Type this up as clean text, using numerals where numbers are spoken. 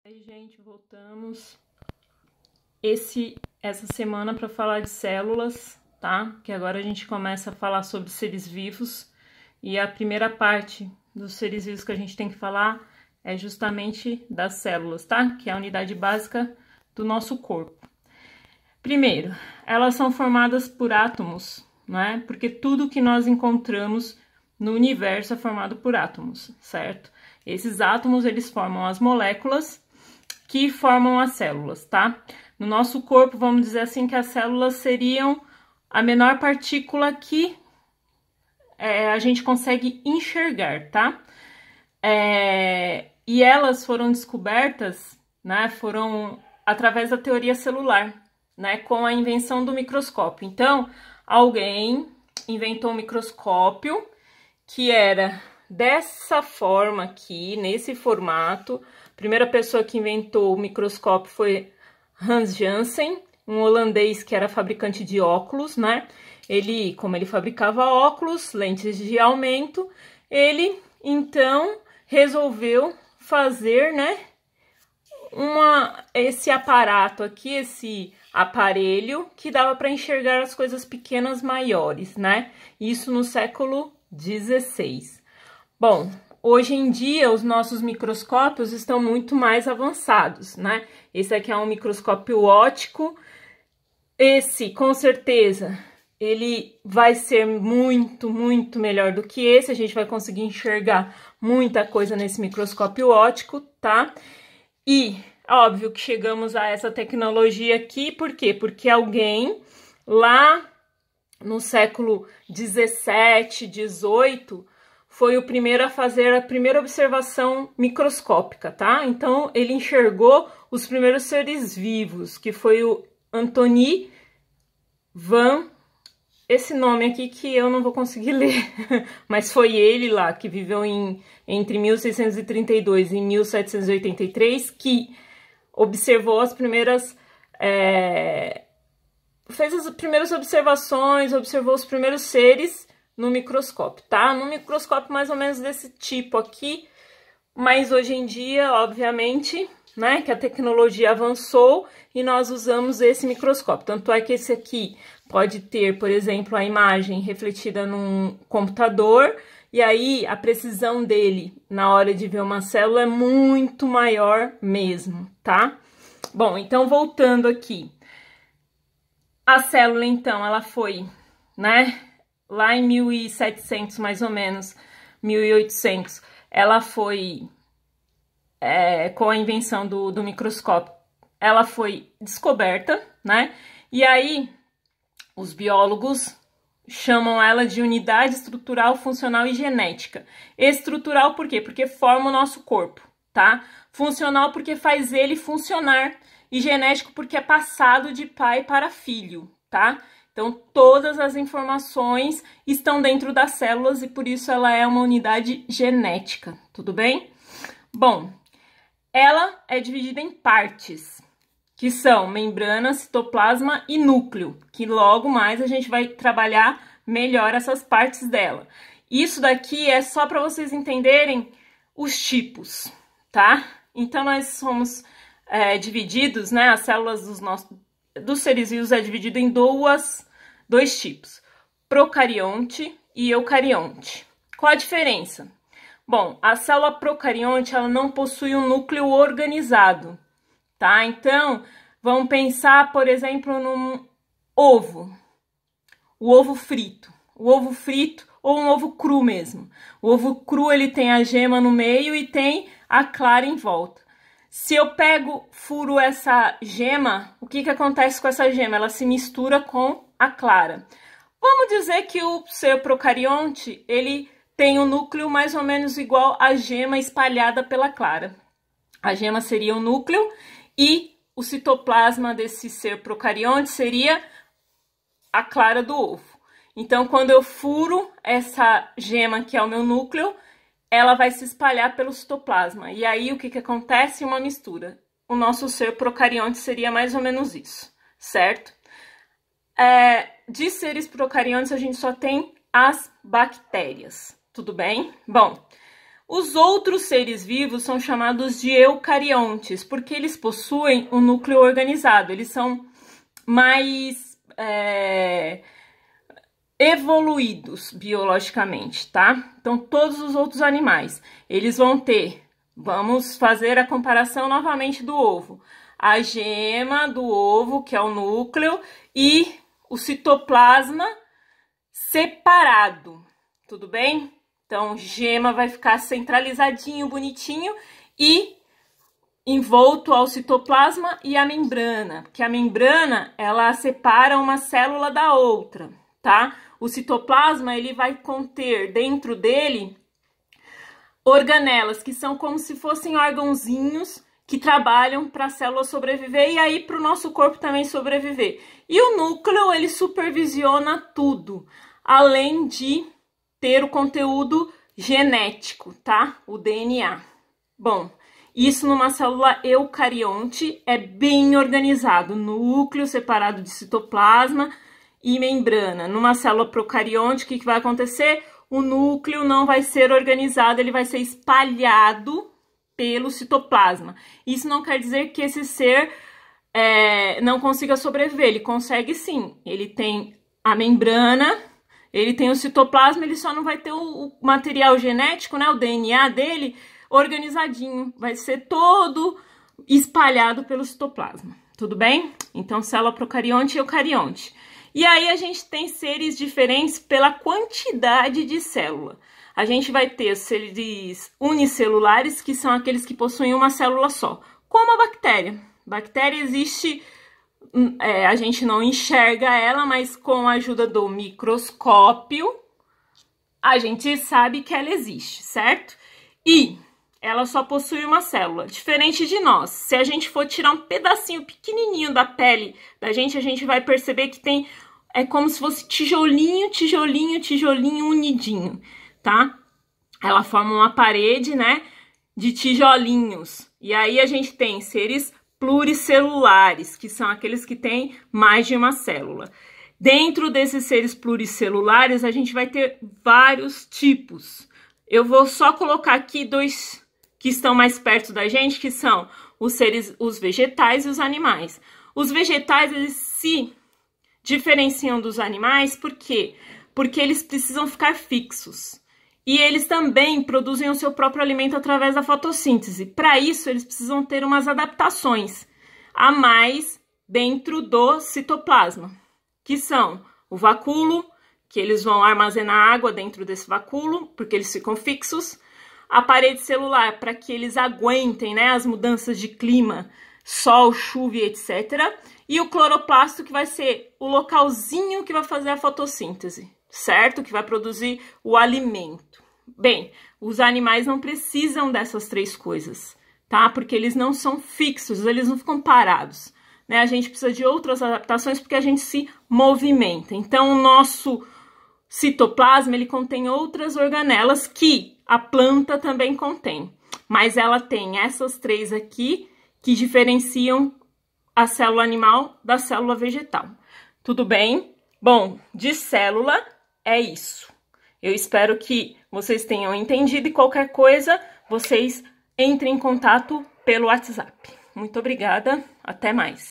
Aí, gente, voltamos essa semana para falar de células, tá? Que agora a gente começa a falar sobre seres vivos. E a primeira parte dos seres vivos que a gente tem que falar é justamente das células, tá? Que é a unidade básica do nosso corpo. Primeiro, elas são formadas por átomos, né? Porque tudo que nós encontramos no universo é formado por átomos, certo? Esses átomos, eles formam as moléculas que formam as células, tá? No nosso corpo, vamos dizer assim, que as células seriam a menor partícula que a gente consegue enxergar, tá? E elas foram descobertas, né? Foram através da teoria celular, né? Com a invenção do microscópio. Então, alguém inventou um microscópio que era dessa forma aqui, nesse formato. A primeira pessoa que inventou o microscópio foi Hans Janssen, um holandês que era fabricante de óculos, né? Como ele fabricava óculos, lentes de aumento, ele então resolveu fazer, né, esse aparato aqui, esse aparelho que dava para enxergar as coisas pequenas maiores, né? Isso no século XVI. Bom, hoje em dia os nossos microscópios estão muito mais avançados, né? Esse aqui é um microscópio óptico. Esse, com certeza, ele vai ser muito, muito melhor do que esse. A gente vai conseguir enxergar muita coisa nesse microscópio óptico, tá? E, óbvio que chegamos a essa tecnologia aqui, por quê? Porque alguém lá no século 17, 18, foi o primeiro a fazer a primeira observação microscópica, tá? Então, ele enxergou os primeiros seres vivos, que foi o Antony van... Esse nome aqui que eu não vou conseguir ler, mas foi ele lá, que viveu entre 1632 e 1783, que observou as primeiras... fez as primeiras observações, observou os primeiros seres no microscópio, tá? No microscópio mais ou menos desse tipo aqui, mas hoje em dia, obviamente, né, que a tecnologia avançou e nós usamos esse microscópio. Tanto é que esse aqui pode ter, por exemplo, a imagem refletida num computador, e aí a precisão dele na hora de ver uma célula é muito maior mesmo, tá? Bom, então voltando aqui. A célula, então, ela foi, né, lá em 1700, mais ou menos, 1800, ela foi, com a invenção do microscópio, ela foi descoberta, né, e aí os biólogos chamam ela de unidade estrutural, funcional e genética. Estrutural por quê? Porque forma o nosso corpo, tá? Funcional porque faz ele funcionar. E genético porque é passado de pai para filho, tá? Então, todas as informações estão dentro das células e por isso ela é uma unidade genética, tudo bem? Bom, ela é dividida em partes, que são membrana, citoplasma e núcleo, que logo mais a gente vai trabalhar melhor essas partes dela. Isso daqui é só para vocês entenderem os tipos, tá? Então, nós somos... divididos, né, as células dos seres vivos é dividido em dois tipos, procarionte e eucarionte. Qual a diferença? Bom, a célula procarionte, ela não possui um núcleo organizado, tá? Então, vamos pensar, por exemplo, num ovo, o ovo frito ou um ovo cru mesmo. O ovo cru, ele tem a gema no meio e tem a clara em volta. Se eu furo essa gema, o que acontece com essa gema? Ela se mistura com a clara. Vamos dizer que o ser procarionte, ele tem um núcleo mais ou menos igual à gema espalhada pela clara. A gema seria o núcleo e o citoplasma desse ser procarionte seria a clara do ovo. Então, quando eu furo essa gema, que é o meu núcleo, ela vai se espalhar pelo citoplasma. E aí, o que acontece? Uma mistura. O nosso ser procarionte seria mais ou menos isso, certo? De seres procariontes, a gente só tem as bactérias, tudo bem? Bom, Os outros seres vivos são chamados de eucariontes, porque eles possuem um núcleo organizado, eles são mais evoluídos biologicamente, tá? Então, todos os outros animais, eles vão ter, vamos fazer a comparação novamente do ovo, a gema do ovo, que é o núcleo, e o citoplasma separado, tudo bem? Então, gema vai ficar centralizadinho, bonitinho, e envolto ao citoplasma e a membrana, porque a membrana, ela separa uma célula da outra, tá? O citoplasma, ele vai conter dentro dele organelas, que são como se fossem órgãozinhos que trabalham para a célula sobreviver e aí para o nosso corpo também sobreviver. E o núcleo, ele supervisiona tudo, além de ter o conteúdo genético, tá? O DNA. Bom, isso numa célula eucarionte é bem organizado, núcleo separado de citoplasma e membrana. Numa célula procarionte, o que vai acontecer? O núcleo não vai ser organizado, ele vai ser espalhado pelo citoplasma. Isso não quer dizer que esse ser não consiga sobreviver, ele consegue sim. Ele tem a membrana, ele tem o citoplasma, ele só não vai ter o material genético, né, o DNA dele, organizadinho. Vai ser todo espalhado pelo citoplasma, tudo bem? Então, célula procarionte e eucarionte. E aí a gente tem seres diferentes pela quantidade de célula. A gente vai ter seres unicelulares, que são aqueles que possuem uma célula só, como a bactéria. Bactéria existe, a gente não enxerga ela, mas com a ajuda do microscópio, a gente sabe que ela existe, certo? E ela só possui uma célula, diferente de nós. Se a gente for tirar um pedacinho pequenininho da pele da gente, a gente vai perceber que tem, é como se fosse tijolinho, tijolinho, tijolinho unidinho, tá? Ela forma uma parede, né, de tijolinhos. E aí a gente tem seres pluricelulares, que são aqueles que têm mais de uma célula. Dentro desses seres pluricelulares, a gente vai ter vários tipos. Eu vou só colocar aqui dois que estão mais perto da gente, que são os vegetais e os animais. Os vegetais, eles se diferenciam dos animais, por quê? Porque eles precisam ficar fixos. E eles também produzem o seu próprio alimento através da fotossíntese. Para isso, eles precisam ter umas adaptações a mais dentro do citoplasma, que são o vacúolo, que eles vão armazenar água dentro desse vacúolo, porque eles ficam fixos. A parede celular, para que eles aguentem, né, as mudanças de clima, sol, chuva, etc. E o cloroplasto, que vai ser o localzinho que vai fazer a fotossíntese, certo? Que vai produzir o alimento. Bem, os animais não precisam dessas três coisas, tá? Porque eles não são fixos, eles não ficam parados, né? A gente precisa de outras adaptações porque a gente se movimenta. Então, o nosso citoplasma, ele contém outras organelas que a planta também contém, mas ela tem essas três aqui que diferenciam a célula animal da célula vegetal. Tudo bem? Bom, de célula é isso. Eu espero que vocês tenham entendido e qualquer coisa, vocês entrem em contato pelo WhatsApp. Muito obrigada, até mais.